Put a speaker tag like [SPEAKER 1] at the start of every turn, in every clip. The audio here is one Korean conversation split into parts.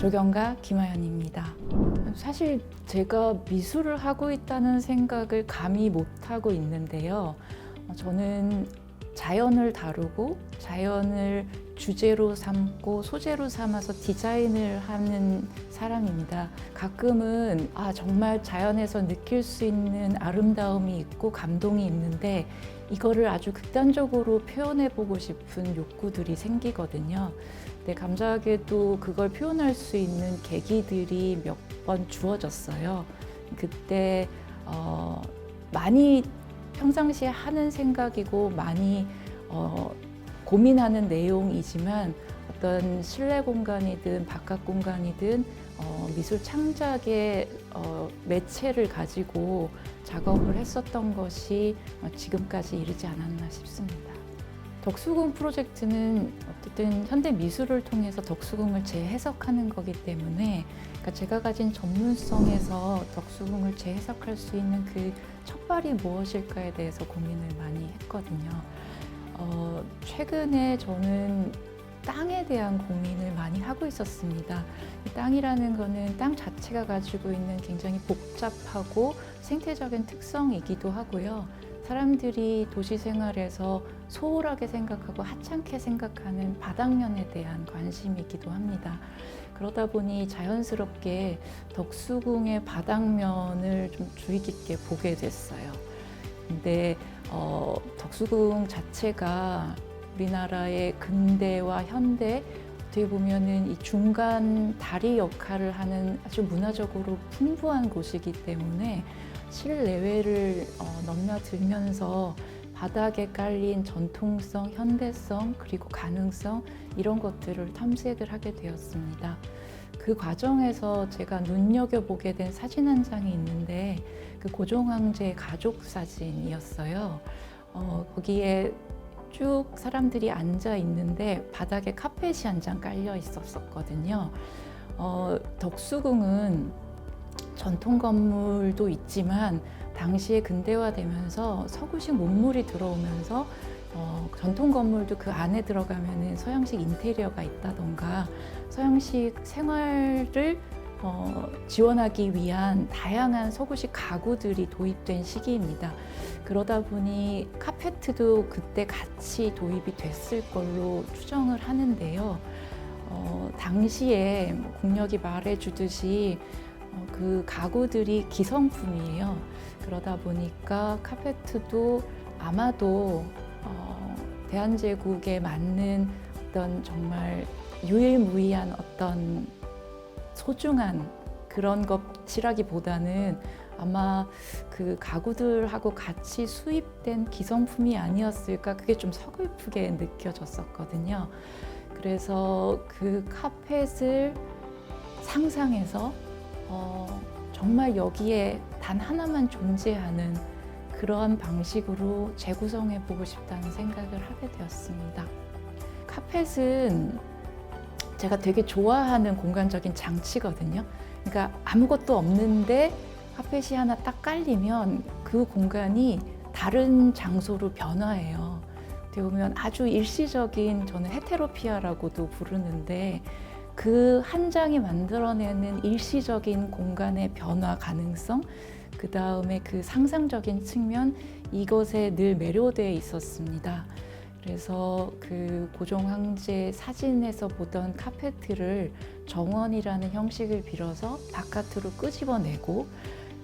[SPEAKER 1] 조경가 김하연입니다. 사실 제가 미술을 하고 있다는 생각을 감히 못하고 있는데요. 저는 자연을 다루고 자연을 주제로 삼고 소재로 삼아서 디자인을 하는 사람입니다. 가끔은 정말 자연에서 느낄 수 있는 아름다움이 있고 감동이 있는데 이거를 아주 극단적으로 표현해보고 싶은 욕구들이 생기거든요. 근데 감사하게도 그걸 표현할 수 있는 계기들이 몇 번 주어졌어요. 그때 많이 평상시에 하는 생각이고 많이 고민하는 내용이지만 어떤 실내 공간이든 바깥 공간이든 미술 창작의 매체를 가지고 작업을 했었던 것이 지금까지 이르지 않았나 싶습니다. 덕수궁 프로젝트는 어쨌든 현대 미술을 통해서 덕수궁을 재해석하는 거기 때문에 그러니까 제가 가진 전문성에서 덕수궁을 재해석할 수 있는 그 첫발이 무엇일까에 대해서 고민을 많이 했거든요. 최근에 저는 땅에 대한 고민을 많이 하고 있었습니다. 땅이라는 거는 땅 자체가 가지고 있는 굉장히 복잡하고 생태적인 특성이기도 하고요. 사람들이 도시 생활에서 소홀하게 생각하고 하찮게 생각하는 바닥면에 대한 관심이기도 합니다. 그러다 보니 자연스럽게 덕수궁의 바닥면을 좀 주의 깊게 보게 됐어요. 근데 덕수궁 자체가 우리나라의 근대와 현대 어떻게 보면은 이 중간 다리 역할을 하는 아주 문화적으로 풍부한 곳이기 때문에 실내외를 넘나들면서 바닥에 깔린 전통성, 현대성, 그리고 가능성 이런 것들을 탐색을 하게 되었습니다. 그 과정에서 제가 눈여겨보게 된 사진 한 장이 있는데 그 고종황제의 가족 사진이었어요. 거기에 쭉 사람들이 앉아 있는데 바닥에 카펫이 한 장 깔려 있었거든요. 덕수궁은 전통 건물도 있지만 당시에 근대화되면서 서구식 문물이 들어오면서 전통 건물도 그 안에 들어가면은 서양식 인테리어가 있다던가 서양식 생활을 지원하기 위한 다양한 서구식 가구들이 도입된 시기입니다. 그러다 보니 카페트도 그때 같이 도입이 됐을 걸로 추정을 하는데요. 당시에 국력이 말해주듯이 그 가구들이 기성품이에요. 그러다 보니까 카페트도 아마도 대한제국에 맞는 어떤 정말 유일무이한 어떤 소중한 그런 것이라기보다는 아마 그 가구들하고 같이 수입된 기성품이 아니었을까 그게 좀 서글프게 느껴졌었거든요. 그래서 그 카펫을 상상해서 정말 여기에 단 하나만 존재하는 그러한 방식으로 재구성해보고 싶다는 생각을 하게 되었습니다. 카펫은 제가 되게 좋아하는 공간적인 장치거든요. 그러니까 아무것도 없는데 카펫이 하나 딱 깔리면 그 공간이 다른 장소로 변화해요. 어떻게 보면 아주 일시적인 저는 헤테로피아라고도 부르는데 그 한 장이 만들어내는 일시적인 공간의 변화 가능성, 그 다음에 그 상상적인 측면, 이것에 늘 매료되어 있었습니다. 그래서 그 고종황제 사진에서 보던 카페트를 정원이라는 형식을 빌어서 바깥으로 끄집어내고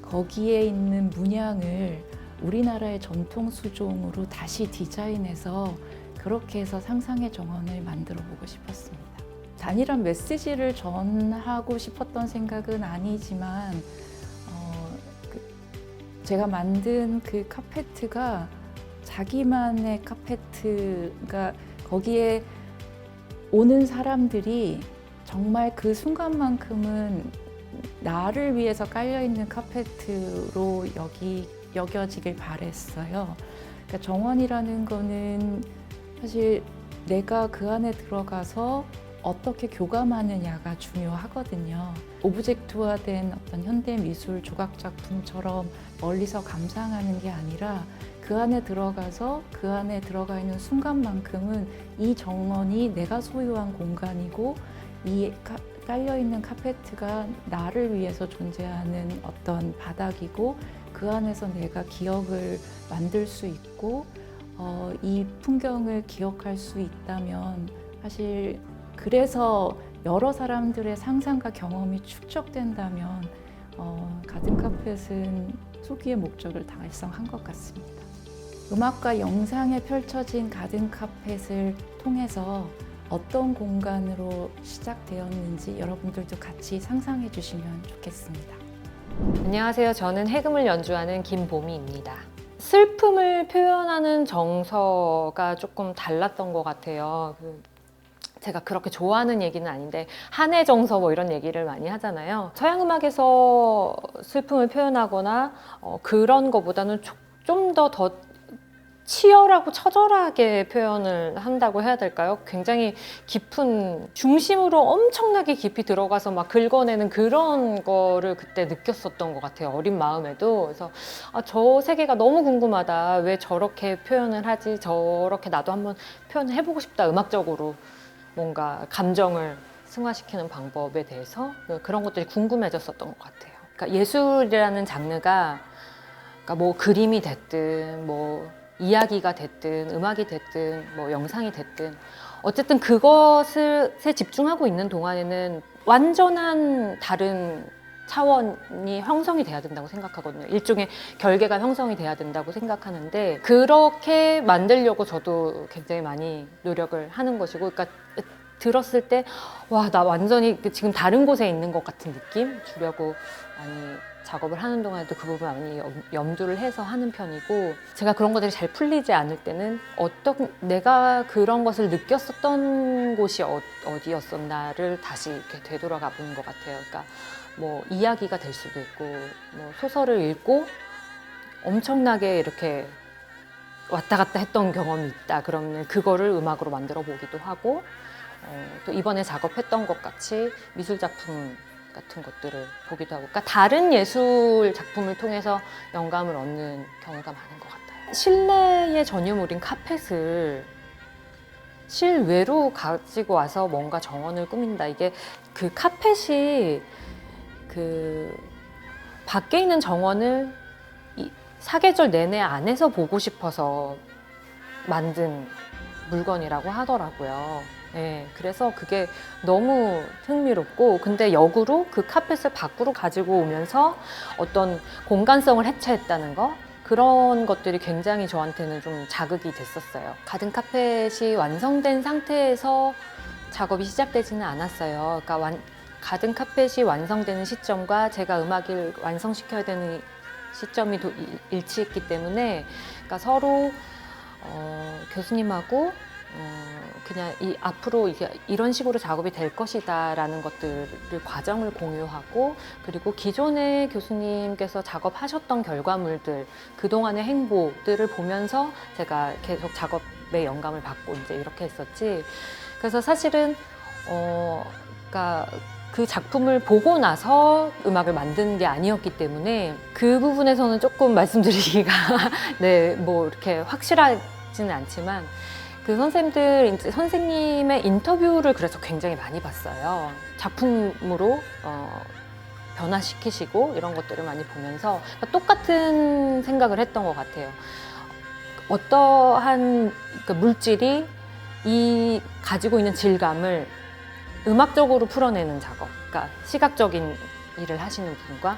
[SPEAKER 1] 거기에 있는 문양을 우리나라의 전통 수종으로 다시 디자인해서 그렇게 해서 상상의 정원을 만들어 보고 싶었습니다. 단일한 메시지를 전하고 싶었던 생각은 아니지만 제가 만든 그 카페트가 자기만의 카페트가 거기에 오는 사람들이 정말 그 순간만큼은 나를 위해서 깔려있는 카페트로 여겨지길 바랬어요. 그러니까 정원이라는 거는 사실 내가 그 안에 들어가서 어떻게 교감하느냐가 중요하거든요. 오브젝트화된 어떤 현대미술 조각작품처럼 멀리서 감상하는 게 아니라 그 안에 들어가서 그 안에 들어가 있는 순간만큼은 이 정원이 내가 소유한 공간이고 이 깔려있는 카페트가 나를 위해서 존재하는 어떤 바닥이고 그 안에서 내가 기억을 만들 수 있고 이 풍경을 기억할 수 있다면 사실 그래서 여러 사람들의 상상과 경험이 축적된다면 가든 카펫은 소기의 목적을 달성한 것 같습니다. 음악과 영상에 펼쳐진 가든 카펫을 통해서 어떤 공간으로 시작되었는지 여러분들도 같이 상상해 주시면 좋겠습니다.
[SPEAKER 2] 안녕하세요. 저는 해금을 연주하는 김보미입니다. 슬픔을 표현하는 정서가 조금 달랐던 것 같아요. 제가 그렇게 좋아하는 얘기는 아닌데 한의 정서 뭐 이런 얘기를 많이 하잖아요. 서양 음악에서 슬픔을 표현하거나 그런 거보다는 좀 더 치열하고 처절하게 표현을 한다고 해야 될까요? 굉장히 깊은 중심으로 엄청나게 깊이 들어가서 막 긁어내는 그런 거를 그때 느꼈었던 것 같아요. 어린 마음에도. 그래서 저 세계가 너무 궁금하다. 왜 저렇게 표현을 하지? 저렇게 나도 한번 표현을 해보고 싶다. 음악적으로 뭔가 감정을 승화시키는 방법에 대해서 그런 것들이 궁금해졌었던 것 같아요. 그러니까 예술이라는 장르가 그러니까 뭐 그림이 됐든 뭐 이야기가 됐든 음악이 됐든 뭐 영상이 됐든 어쨌든 그것에 집중하고 있는 동안에는 완전한 다른 차원이 형성이 돼야 된다고 생각하거든요. 일종의 결계가 형성이 돼야 된다고 생각하는데 그렇게 만들려고 저도 굉장히 많이 노력을 하는 것이고 그러니까 들었을 때 와, 나 완전히 지금 다른 곳에 있는 것 같은 느낌 주려고 많이 작업을 하는 동안에도 그 부분 많이 염두를 해서 하는 편이고 제가 그런 것들이 잘 풀리지 않을 때는 내가 그런 것을 느꼈었던 곳이 어디였었나를 다시 이렇게 되돌아가 보는 것 같아요. 그러니까 뭐 이야기가 될 수도 있고 뭐 소설을 읽고 엄청나게 이렇게 왔다 갔다 했던 경험이 있다. 그러면 그거를 음악으로 만들어 보기도 하고 또 이번에 작업했던 것 같이 미술 작품 같은 것들을 보기도 하고 그러니까 다른 예술 작품을 통해서 영감을 얻는 경우가 많은 것 같아요. 실내의 전유물인 카펫을 실외로 가지고 와서 뭔가 정원을 꾸민다. 이게 그 카펫이 그 밖에 있는 정원을 사계절 내내 안에서 보고 싶어서 만든 물건이라고 하더라고요. 네, 그래서 그게 너무 흥미롭고 근데 역으로 그 카펫을 밖으로 가지고 오면서 어떤 공간성을 해체했다는 거 그런 것들이 굉장히 저한테는 좀 자극이 됐었어요. 가든 카펫이 완성된 상태에서 작업이 시작되지는 않았어요. 그러니까 가든 카펫이 완성되는 시점과 제가 음악을 완성시켜야 되는 시점이 일치했기 때문에 그러니까 서로 교수님하고 그냥 앞으로 이런 식으로 작업이 될 것이다 라는 것들을 과정을 공유하고 그리고 기존의 교수님께서 작업하셨던 결과물들 그동안의 행보들을 보면서 제가 계속 작업에 영감을 받고 이제 이렇게 했었지. 그래서 사실은 그러니까 그 작품을 보고 나서 음악을 만든 게 아니었기 때문에 그 부분에서는 조금 말씀드리기가 네, 뭐 이렇게 확실하지는 않지만 그 선생님의 인터뷰를 그래서 굉장히 많이 봤어요. 작품으로 변화시키시고 이런 것들을 많이 보면서 똑같은 생각을 했던 것 같아요. 어떠한 물질이 이 가지고 있는 질감을 음악적으로 풀어내는 작업, 그러니까 시각적인 일을 하시는 분과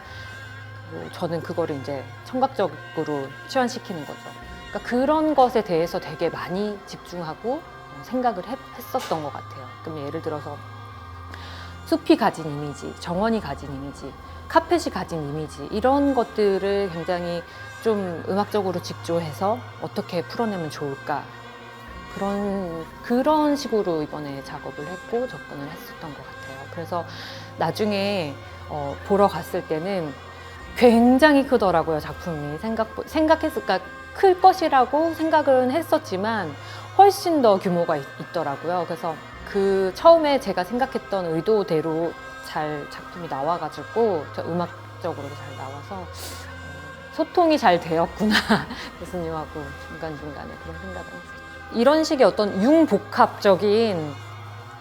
[SPEAKER 2] 저는 그거를 이제 청각적으로 치환시키는 거죠. 그러니까 그런 것에 대해서 되게 많이 집중하고 생각을 했었던 것 같아요. 그럼 예를 들어서 숲이 가진 이미지, 정원이 가진 이미지, 카펫이 가진 이미지 이런 것들을 굉장히 좀 음악적으로 직조해서 어떻게 풀어내면 좋을까 그런 식으로 이번에 작업을 했고 접근을 했었던 것 같아요. 그래서 나중에 보러 갔을 때는 굉장히 크더라고요. 작품이 생각했을까 클 것이라고 생각은 했었지만 훨씬 더 규모가 있더라고요. 그래서 그 처음에 제가 생각했던 의도대로 잘 작품이 나와가지고 음악적으로도 잘 나와서 소통이 잘 되었구나 교수님하고 중간중간에 그런 생각을 했어요. 이런 식의 어떤 융복합적인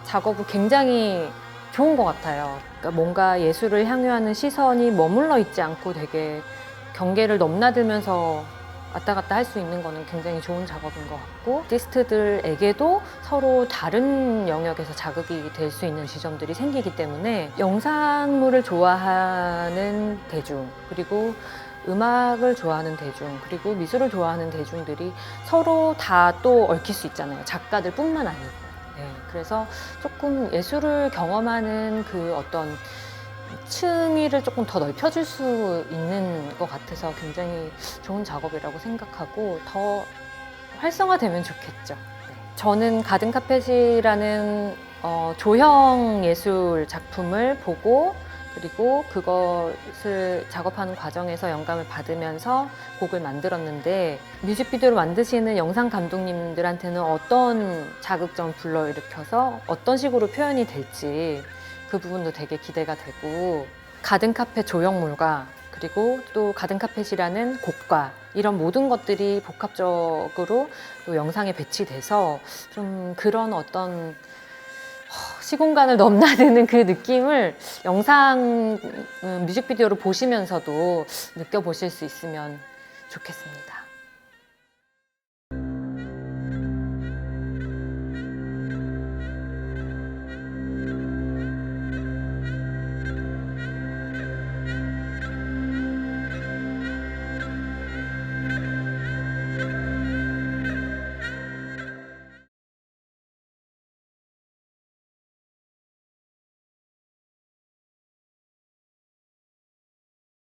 [SPEAKER 2] 작업을 굉장히 좋은 것 같아요. 그러니까 뭔가 예술을 향유하는 시선이 머물러 있지 않고 되게 경계를 넘나들면서 왔다 갔다 할 수 있는 거는 굉장히 좋은 작업인 것 같고, 아티스트들에게도 서로 다른 영역에서 자극이 될 수 있는 지점들이 생기기 때문에 영상물을 좋아하는 대중, 그리고 음악을 좋아하는 대중, 그리고 미술을 좋아하는 대중들이 서로 다 또 얽힐 수 있잖아요. 작가들뿐만 아니고. 네, 그래서 조금 예술을 경험하는 그 어떤 층위를 조금 더 넓혀줄 수 있는 것 같아서 굉장히 좋은 작업이라고 생각하고 더 활성화되면 좋겠죠. 네. 저는 가든카펫이라는 조형 예술 작품을 보고 그리고 그것을 작업하는 과정에서 영감을 받으면서 곡을 만들었는데, 뮤직비디오를 만드시는 영상 감독님들한테는 어떤 자극점을 불러일으켜서 어떤 식으로 표현이 될지 그 부분도 되게 기대가 되고, 가든카펫 조형물과 그리고 또 가든카펫이라는 곡과 이런 모든 것들이 복합적으로 또 영상에 배치돼서 좀 그런 어떤 시공간을 넘나드는 그 느낌을 영상 뮤직비디오를 보시면서도 느껴보실 수 있으면 좋겠습니다.